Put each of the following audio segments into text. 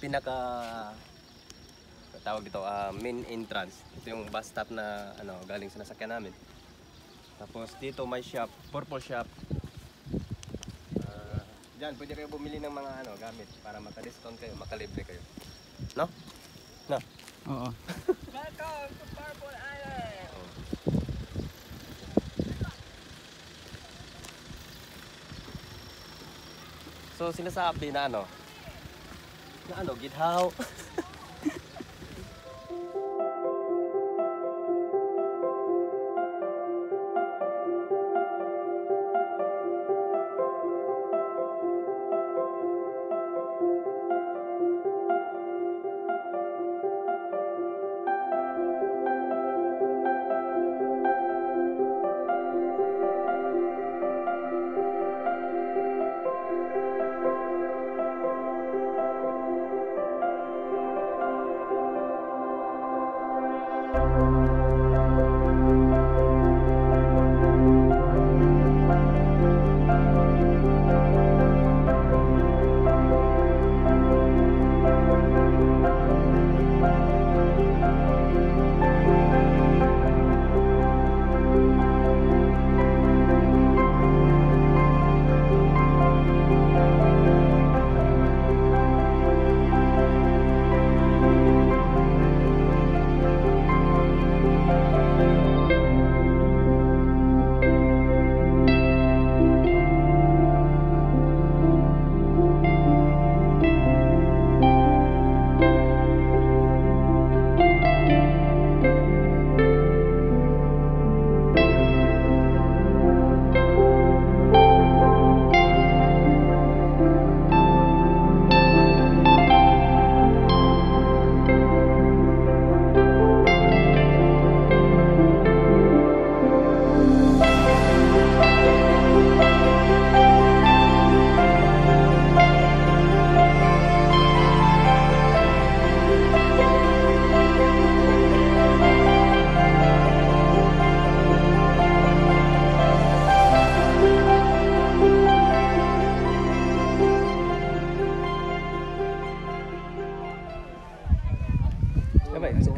pinaka tawag dito, main entrance. Ito yung bus stop na galing sa nasakyan namin. Tapos dito may shop, purple shop. Diyan pwede kayo bumili ng mga gamit para maka-discount kayo, makalibre kayo. No? No. Oo. Welcome to Purple Island. So sinasabi na githaw.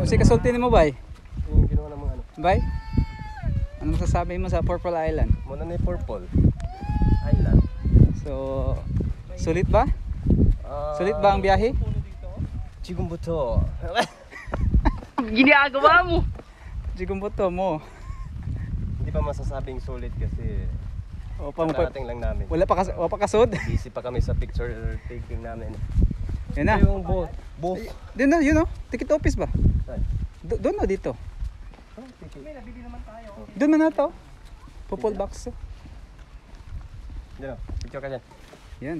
Kasi kasultin mo bay? Yung ginawa ng mga Bay? Ano masasabi mo sa Purple Island? Muna na Purple Island. So, sulit ba? Sulit ba ang biyahe? 지금부터 ginagawa mo? Jigumbuto mo. hindi pa masasabing sulit kasi karating lang namin. Wala pa kasod? Busy pa kami sa picture taking namin. Yan na. Ito yung booth. Doon na, yun o. Ticket office ba? Saan? Doon o dito. May nabili naman tayo. Doon na to. Purple box. Diyan o, picture ka dyan. Yan.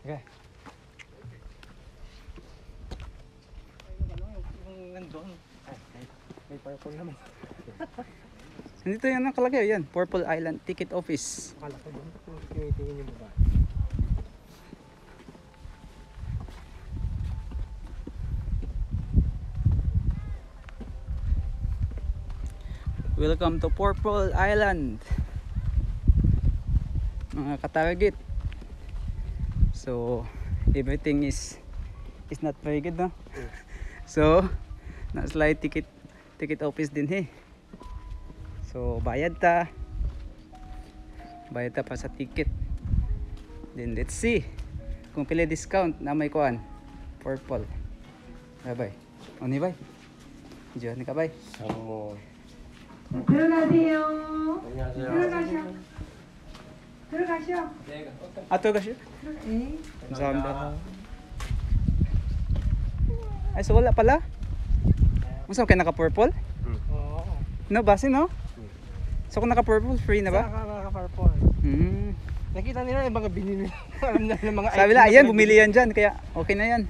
Okay. May purple naman. Nandito yan nakalagay. Yan. Purple Island Ticket Office. Akala ko doon kung tinitingin yung baba. Welcome to Purple Island, mga katarget. So everything is not very good, no? So na-slide ticket office din So bayad ta pa sa ticket. Then let's see kung pila discount na may kuan Purple. Bye. Oni bye. Diyan ka bye. Samo. 들어가세요. 안녕하세요. 들어가셔. Gashi. 네. 감사합니다. Ay, so wala pala? Masama kayo naka-purple? Oo. No, base no? So kung naka-purple, free na ba? Naka-purple. Nakita nila yung mga binili. Alam na ng mga Sabi na, ayan, bumili yan dyan, kaya okay na yan.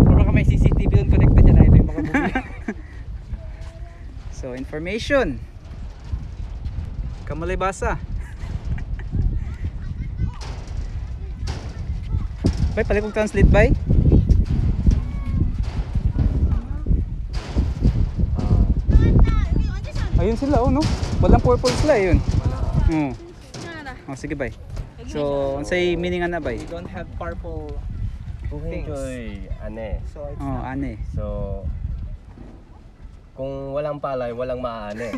Or baka may CCTV doon connected dyan. Ito yung mga bumili. So, information. Kamalay basa. Bay, pala kong translate bay. Ayun sila, oh no? Walang purple sila, ayun. Oh, sige bay. So, unsay meaning ana bay? We don't have purple things. Enjoy, ane. So it's Oh, not. ane. So, kung walang palay, walang maane.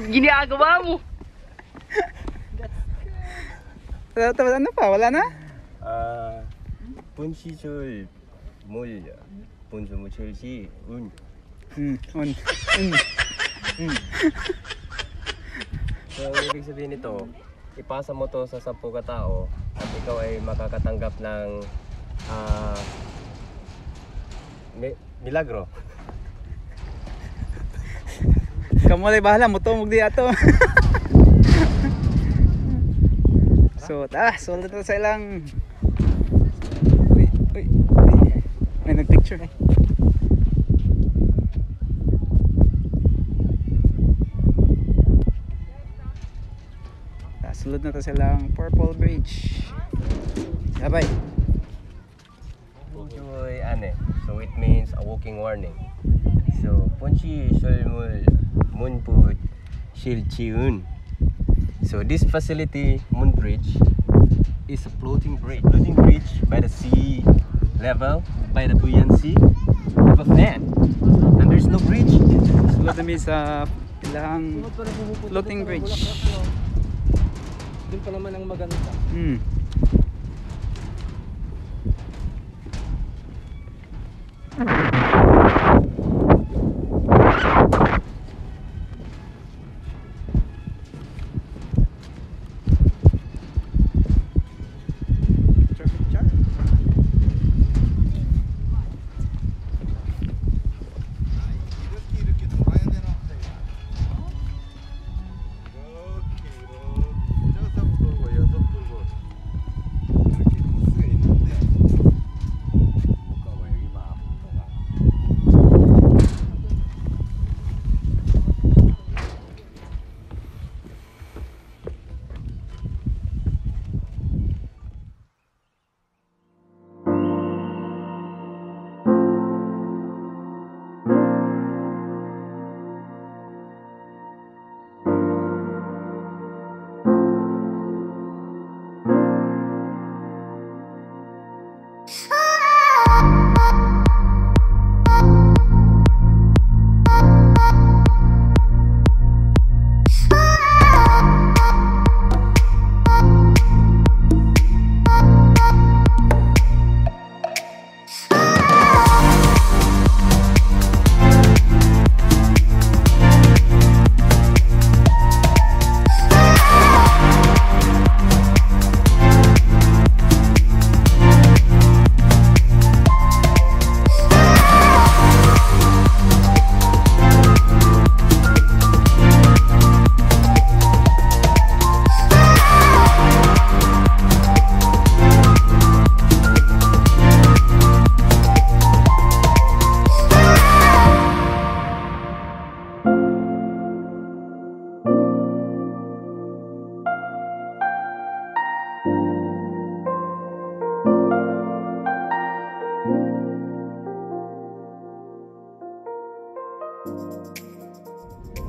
Ano pa? Wala na? 분시절 물, 분수무철시 운. Un. So, ibig sabihin nito, ipasa mo to sa 10 katao at ikaw ay makakatanggap ng milagro. Kamu lay bahala mo to mugdi ato. So, solid na sa ilang. Uy. May nag-picture. Sulod na to silang Purple Bridge. Bye-bye. Punjoy ane. So it means a walking warning. So punchi solmul munput shilchiun. So this facility, Moon Bridge, is a floating bridge by the sea level, by the buoyancy of a fan. And there's no bridge. Sulod na mi sa ilang Sunod pa rin pupunta floating sa bridge. Bulacan. Doon pa naman ang maganda.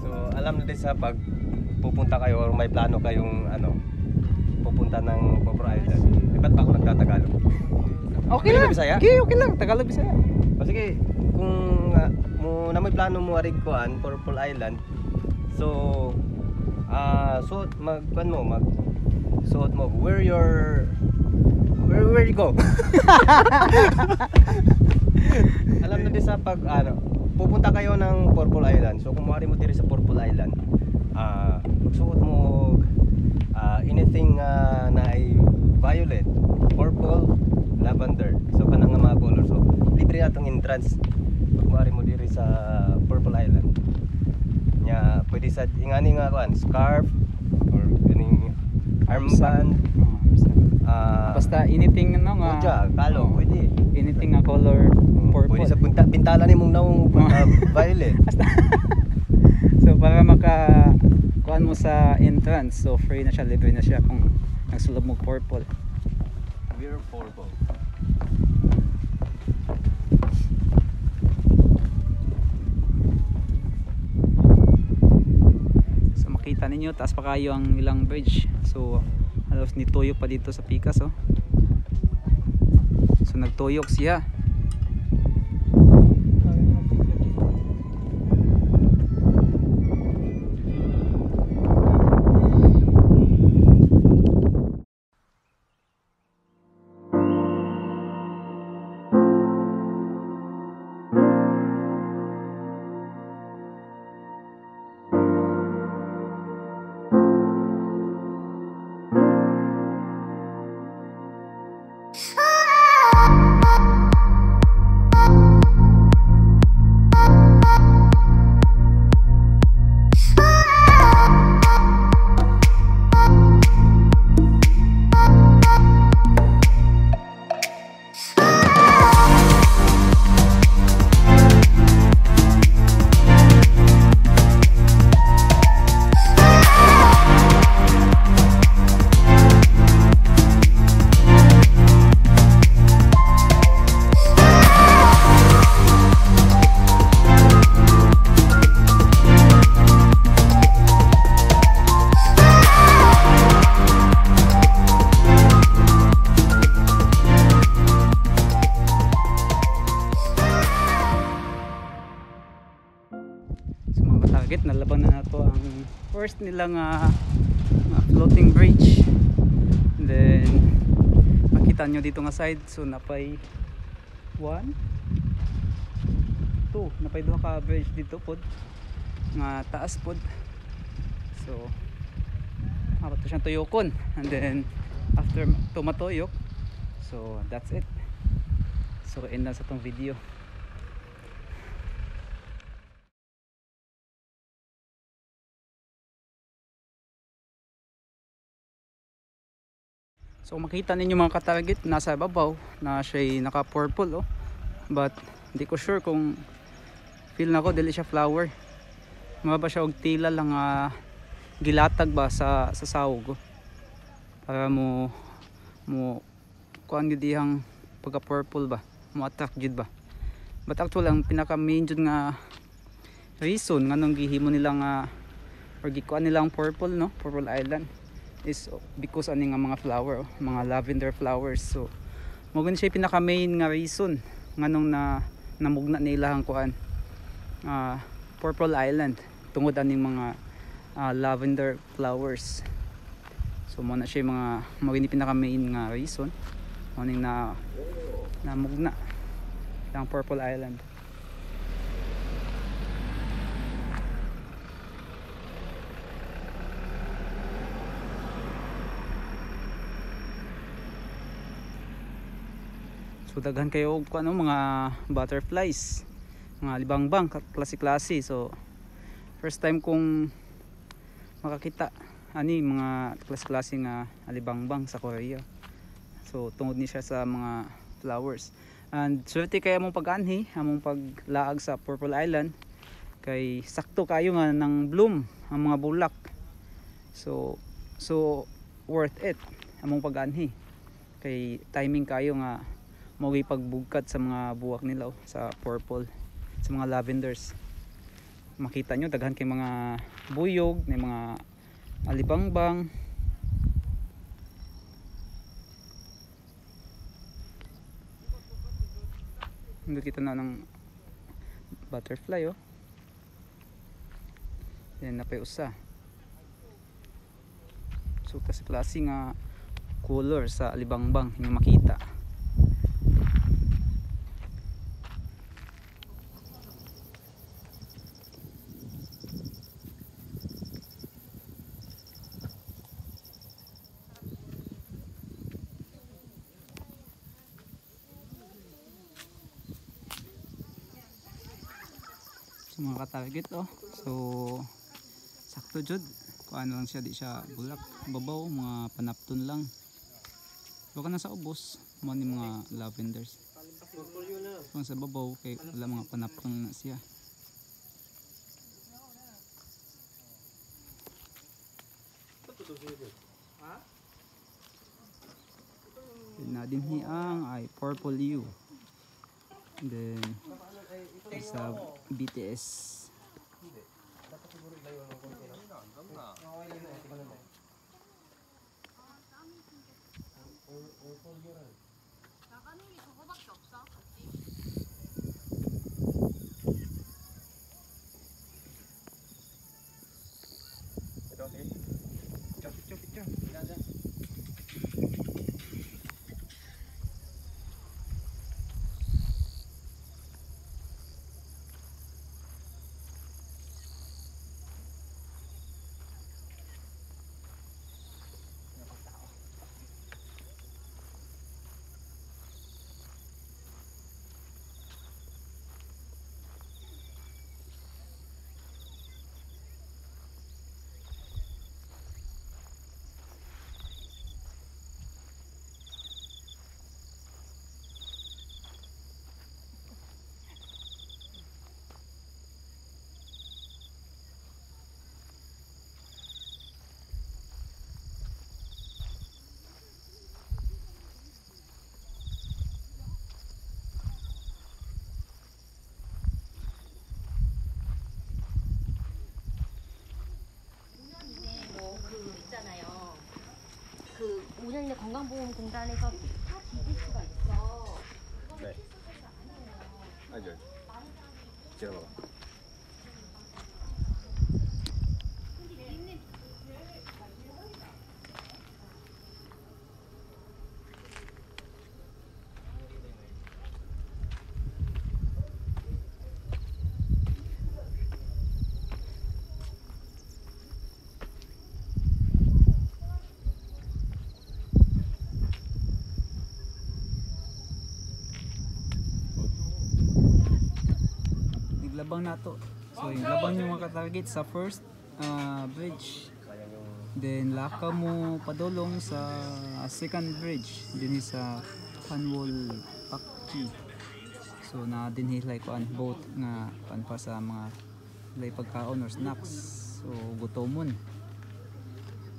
So alam na din sa pag pupunta kayo or may plano kayong pupunta ng Pobre Island. Ba't pa ako nagtatagalog? Okay lang. Bisaya? Okay lang. Tagalog Bisaya. O sige, kung na may plano mo arig kuan Purple Island. So suot mo where you go. Alam na din sa pag pupunta kayo ng Purple Island. So kung maaari mo diri sa Purple Island, magsuot mo anything na ay violet, purple, lavender. So kanang nga mga color. So libre atong entrance pag maaari mo diri sa Purple Island. Nya pwede sa ingani nga kuan, scarf or kaning armband. Basta anything nga kalo, pwede. anything nga color purple. Pwede sa bintala ni mong naong violet. So para kuan mo sa entrance, so free na siya, libre na siya kung nagsulod mo purple. We're purple. So makita ninyo taas pa kayo ang ilang bridge. So Halos nituyok pa dito sa pikas oh. So nagtuyok siya. Target nalabang na nato ang first nilang floating bridge. And then makita nyo dito nga side, so napay 1 2 napay 2 ka bridge dito pod nga taas pod. So apat to siyang tuyokon, and then after tumatuyok, so that's it. So end na sa tong video. So makita ninyo mga katarget, nasa babaw na siya naka purple oh. But hindi ko sure kung feel na ko dili siya flower. Maba siya og tila lang gilatag ba sa sawog oh. Para mo kuan gyud dihang pagka purple ba, mo attract gyud ba. But actually ang pinaka main jud nga reason nganong gihimo nila nga or gikuan nilang purple no, Purple Island, is because ani nga mga flower, mga lavender flowers. So mo gani siya pinaka main nga reason nganong namugna nila ang kuan Purple Island tungod aning mga lavender flowers. So mo na siya mga mo gani pinaka main nga reason aning namugna ang Purple Island. So daghan kayo og ano mga butterflies, mga libangbang klase-klase. So first time kong makakita ani mga klase-klase nga alibangbang sa Korea. So tungod ni siya sa mga flowers. And swerte kay among pag-anhi, among paglaag sa Purple Island kay sakto kayo nga nang bloom ang mga bulak. So worth it among pag-anhi kay timing kayo nga mauwi pagbugkat sa mga buwak nila oh, sa purple, sa mga lavenders. Makita nyo daghan kay mga buyog, may mga alibangbang. Hindi kita na ng butterfly oh. Yan napay usa. So kasi klase nga color sa alibangbang yung makita. Mga ka-target oh. So sakto jud kung ano lang siya, di siya bulak, babaw, mga panapton lang. Baka nasa ubos mo ni mga lavenders. Kung sa babaw kay wala mga panapton na siya. Dinhi ang ay purple hue. Then sa BTS. Ito, okay. Picture. 뭐 그 있잖아요. 그 5년내 건강보험공단에서 다 뒤질 수가 있어. 네. 알죠. 지나가. Naglabang na to. So yung labang yung makatarget sa first bridge. Kaya yung Then laka mo padulong sa second bridge din sa Panwol Pakchi. So na dinhi like kuan boat nga kuan pa sa mga lay pagkaon or snacks. So gutomon.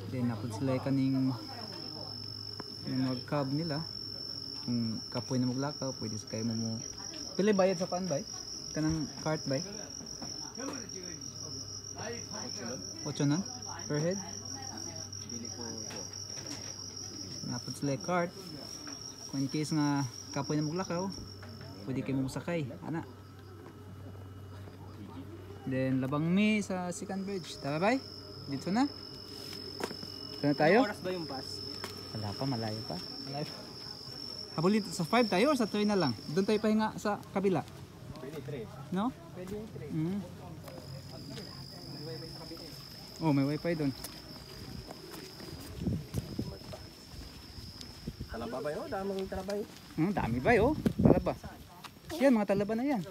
Then napud sila kaning yung mag-cab nila. Kung kapoy na maglakaw, pwede sa kayo mo pili bayad sa paan bay? Kanang cart bay? 8 na? Per head? bili ko ito. Napod sila yung cart. Kung in case nga kapoy na maglakaw, pwede kayo musakay. Ana. Then labang mi sa second bridge. Tara bay? Dito na. Dito na tayo? Oras ba yung bus? Wala pa, malayo pa. Live. Habulin sa 5 tayo or sa 3 na lang? Doon tayo pahinga sa kabila. Pwede 3. No? Pwede yung 3. Mm. Oh, may wifi doon. Talaba ba yun? Daming talaba yun. Dami ba oh? Talaba. Yan, mga talaba na yan.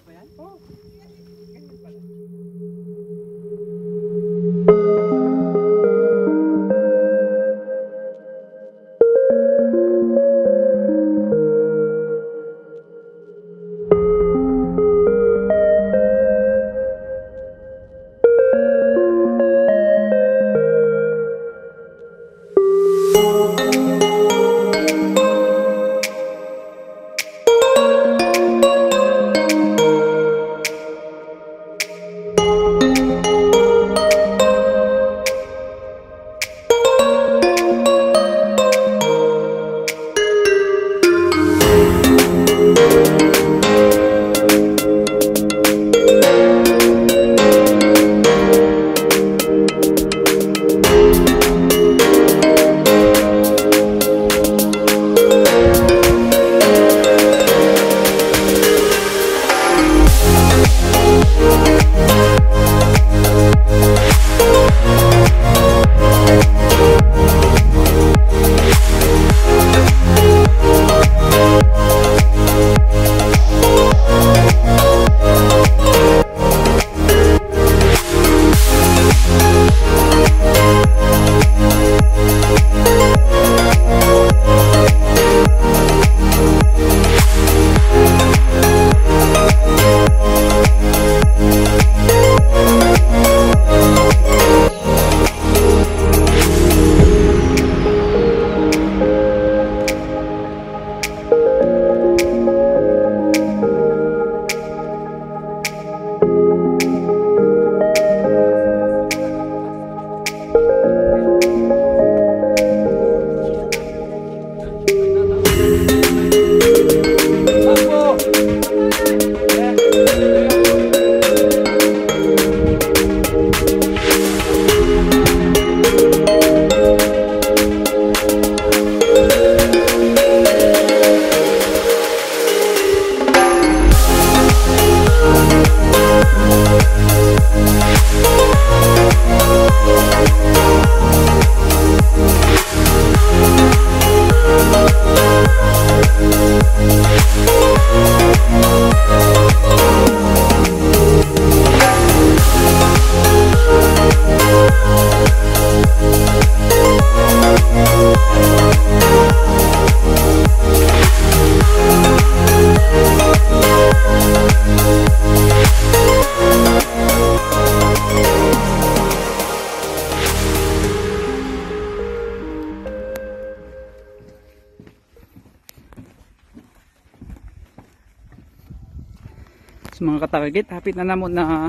So mga katarget, hapit na namo na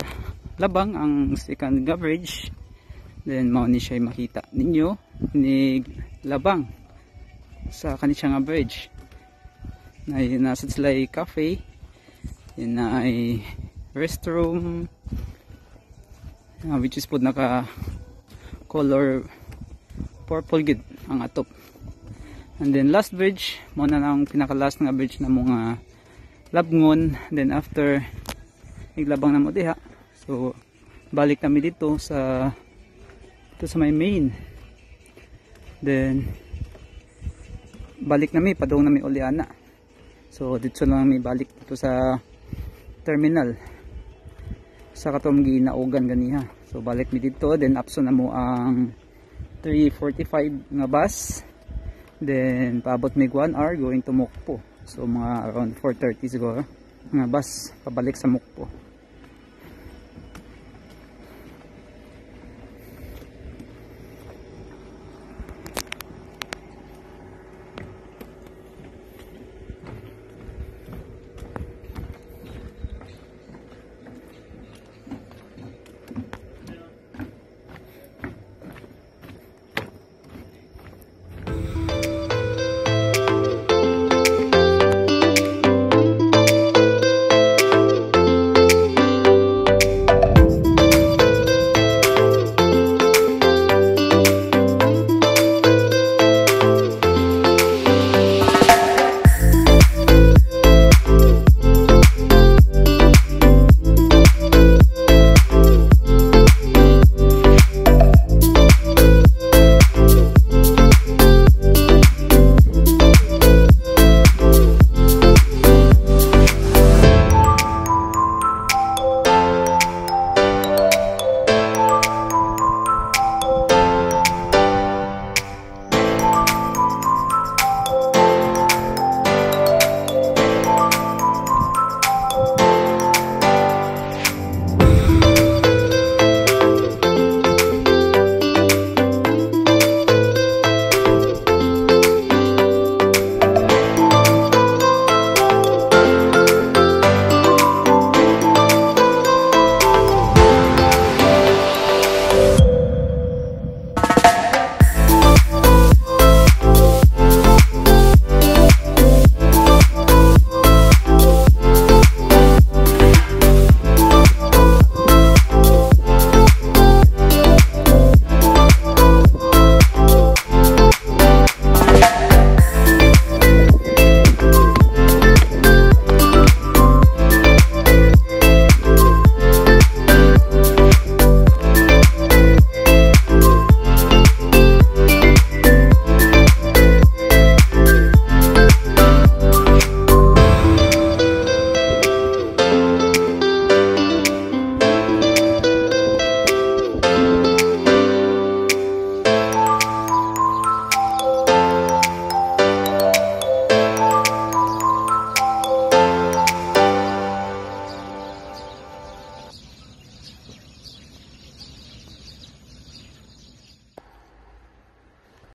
labang ang second nga bridge. Then mao ni siya makita ninyo ni labang sa kanisa nga bridge. Na nasa sila ay cafe, yun na ay restroom, which is po naka color purple gid ang atop. And then last bridge mo na ang pinaka last nga bridge na mga labngon. Then after iglabang na mo diha, so balik kami dito sa may main. Then balik nami padung nami uliana. So dito lang may balik dito sa terminal sa katong ginaugan ganiha. So balik mi dito, then apso na mo ang 3:45 nga bus. Then paabot mig 1 hour going to Mokpo. So mga around 4:30 siguro nga bus pabalik sa Mokpo.